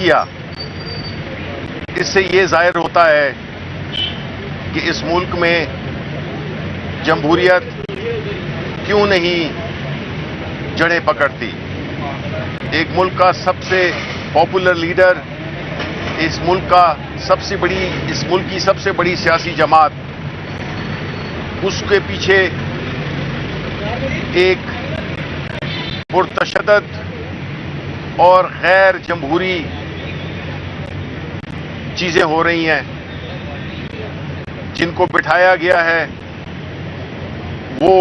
کیا، اس سے یہ ظاہر ہوتا ہے کہ اس ملک میں جمہوریت کیوں نہیں جڑیں پکڑتی۔ ایک ملک کا سب سے پاپولر لیڈر، اس ملک کی سب سے بڑی سیاسی جماعت، اس کے پیچھے ایک پرتشدد اور غیر جمہوری چیزیں ہو رہی ہیں، جن کو بٹھایا گیا ہے وہ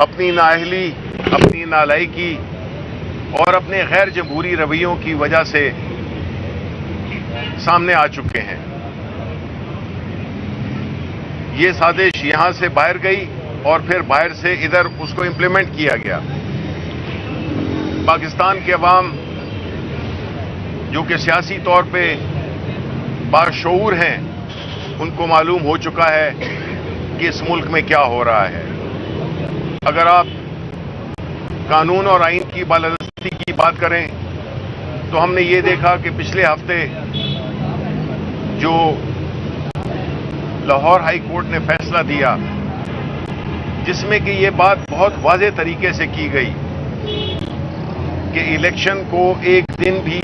اپنی نااہلی، اپنی نالائقی اور اپنے غیر جمہوری رویوں کی وجہ سے سامنے آ چکے ہیں۔ یہ سازش یہاں سے باہر گئی اور پھر باہر سے ادھر اس کو امپلیمنٹ کیا گیا۔ پاکستان کے عوام جو کہ سیاسی طور پہ باشعور ہیں، ان کو معلوم ہو چکا ہے کہ اس ملک میں کیا ہو رہا ہے۔ اگر آپ قانون اور آئین کی بالادستی کی بات کریں تو ہم نے یہ دیکھا کہ پچھلے ہفتے جو لاہور ہائی کورٹ نے فیصلہ دیا، جس میں کہ یہ بات بہت واضح طریقے سے کی گئی کہ الیکشن کو ایک دن بھی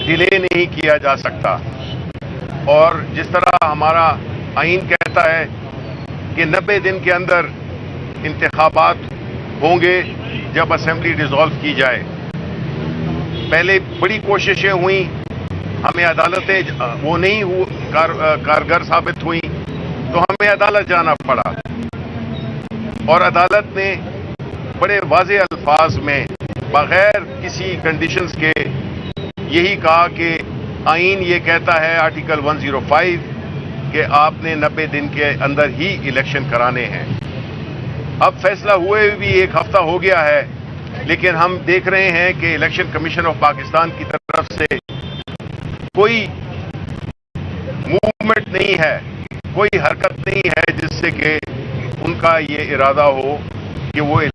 ڈیلے نہیں کیا جا سکتا، اور جس طرح ہمارا آئین کہتا ہے کہ 90 دن کے اندر انتخابات ہوں گے جب اسمبلی ڈیزالو کی جائے۔ پہلے بڑی کوششیں ہوئیں، ہمیں عدالتیں وہ نہیں کارگر ثابت ہوئیں تو ہمیں عدالت جانا پڑا، اور عدالت نے بڑے واضح الفاظ میں بغیر کسی کنڈیشنز کے یہی کہا کہ آئین یہ کہتا ہے آرٹیکل 105 کہ آپ نے 90 دن کے اندر ہی الیکشن کرانے ہیں۔ اب فیصلہ ہوئے بھی ایک ہفتہ ہو گیا ہے، لیکن ہم دیکھ رہے ہیں کہ الیکشن کمیشن آف پاکستان کی طرف سے کوئی موومنٹ نہیں ہے، کوئی حرکت نہیں ہے جس سے کہ ان کا یہ ارادہ ہو کہ وہ